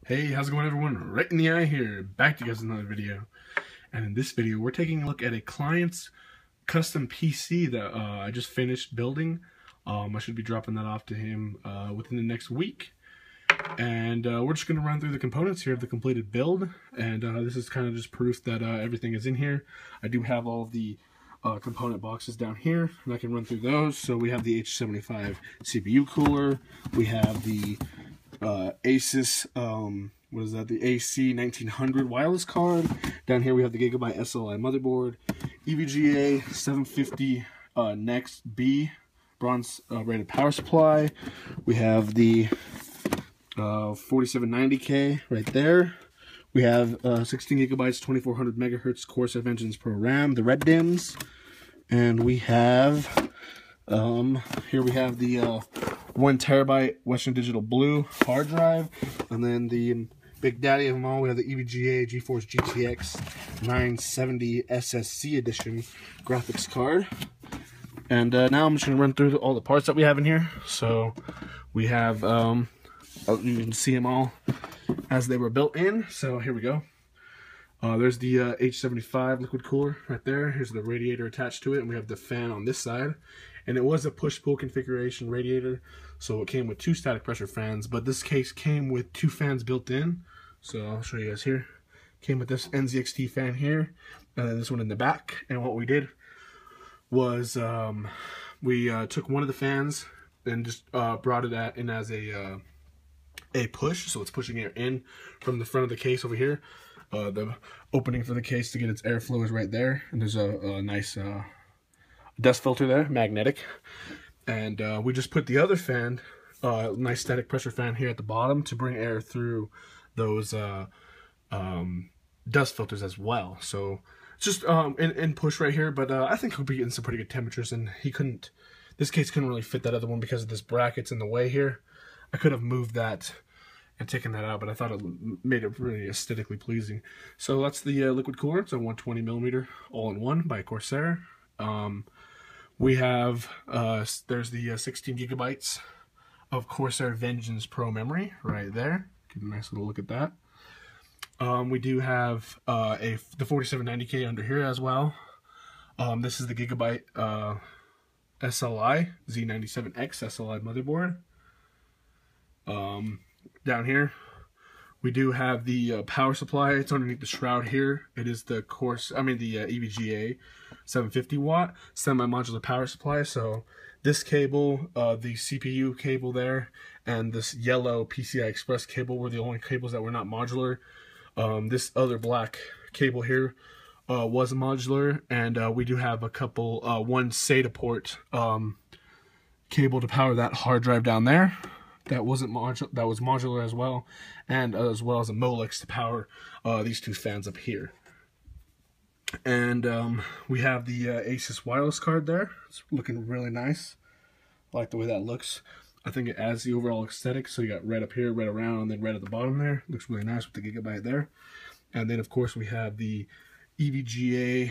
Hey, how's it going everyone? Right in the eye here, back to you guys with another video. And in this video, we're taking a look at a client's custom PC that I just finished building. I should be dropping that off to him within the next week. And we're just going to run through the components here of the completed build. And this is kind of just proof that everything is in here. I do have all of the component boxes down here, and I can run through those. So we have the H75 CPU cooler. We have the Asus, what is that? The AC1900 wireless card. Down here we have the Gigabyte SLI motherboard, EVGA 750 Next B bronze rated power supply. We have the 4790K right there. We have 16 gigabytes, 2400 megahertz Corsair Vengeance Pro RAM, the red dims, and we have here we have the 1 terabyte Western Digital Blue hard drive, and then the big daddy of them all, we have the EVGA GeForce GTX 970 SSC edition graphics card. And now I'm just going to run through all the parts that we have in here. So we have, you can see them all as they were built in. So here we go. There's the H75 liquid cooler right there. Here's the radiator attached to it, and we have the fan on this side. And it was a push-pull configuration radiator, so it came with 2 static pressure fans, but this case came with 2 fans built in. So I'll show you guys here. Came with this NZXT fan here, and then this one in the back. And what we did was we took one of the fans and just brought it in as a push, so it's pushing air in from the front of the case over here. The opening for the case to get its airflow is right there, and there's a nice dust filter there, magnetic. And we just put the other fan, nice static pressure fan here at the bottom to bring air through those dust filters as well. So it's just in push right here, but I think he'll be getting some pretty good temperatures, and this case couldn't really fit that other one because of this bracket's in the way here. I could have moved that and taken that out, but I thought it made it really aesthetically pleasing. So that's the liquid cooler. It's a 120 millimeter all-in-one by Corsair. We have, there's the 16 gigabytes of Corsair Vengeance Pro memory right there. Get a nice little look at that. We do have the 4790K under here as well. This is the Gigabyte SLI Z97X SLI motherboard. Down here we do have the power supply. It's underneath the shroud here. It is the EVGA 750 watt semi-modular power supply. So this cable, the CPU cable there, and this yellow PCI Express cable were the only cables that were not modular. This other black cable here was modular, and we do have a couple, one SATA port cable to power that hard drive down there. That was modular as well, and as well as a Molex to power these 2 fans up here. And we have the Asus wireless card there. It's looking really nice. I like the way that looks. I think it adds the overall aesthetic. So you got red up here, red around, and then red at the bottom there. Looks really nice with the Gigabyte there. And then of course we have the EVGA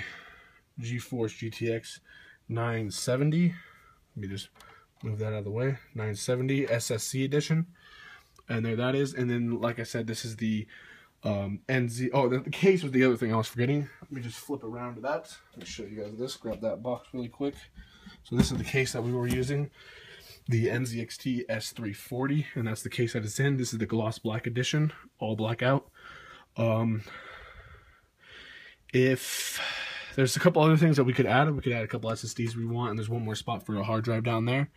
GeForce GTX 970. Let me just move that out of the way. 970 SSC edition, and there that is. And then, like I said, this is the the case was the other thing I was forgetting. Let me just flip around to that. Let me show you guys this. Grab that box really quick. So this is the case that we were using, the NZXT S340, and that's the case that it's in. This is the gloss black edition, all blackout. If there's a couple other things that we could add. We could add a couple SSDs we want, and there's one more spot for a hard drive down there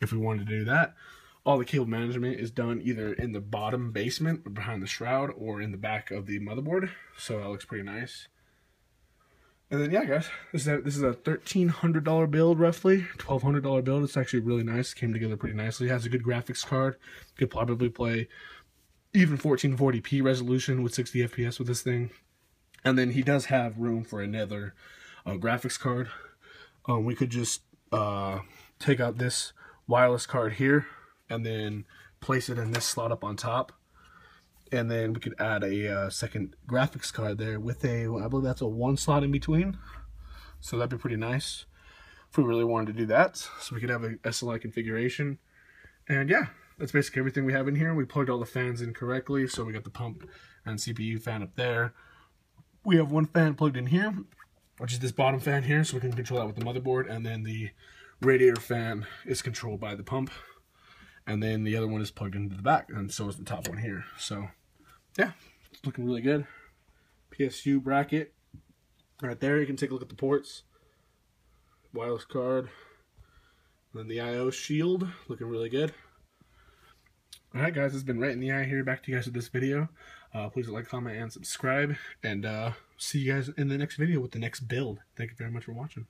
if we wanted to do that. All the cable management is done either in the bottom basement or behind the shroud or in the back of the motherboard. So that looks pretty nice. And then yeah, guys, this is a $1,300 build, roughly $1,200 build. It's actually really nice. Came together pretty nicely. It has a good graphics card. Could probably play even 1440p resolution with 60 FPS with this thing. And then he does have room for another graphics card. We could just take out this wireless card here and then place it in this slot up on top. And then we could add a second graphics card there with I believe that's a 1 slot in between. So that'd be pretty nice if we really wanted to do that. So we could have a SLI configuration. And yeah, that's basically everything we have in here. We plugged all the fans in correctly, so we got the pump and CPU fan up there. We have one fan plugged in here, which is this bottom fan here, so we can control that with the motherboard, and then the radiator fan is controlled by the pump, and then the other one is plugged into the back, and so is the top one here. So yeah, it's looking really good. PSU bracket right there. You can take a look at the ports, wireless card, and then the IO shield, looking really good. Alright guys, it's been Right in the Eye here, back to you guys with this video. Please like, comment, and subscribe, and see you guys in the next video with the next build. Thank you very much for watching.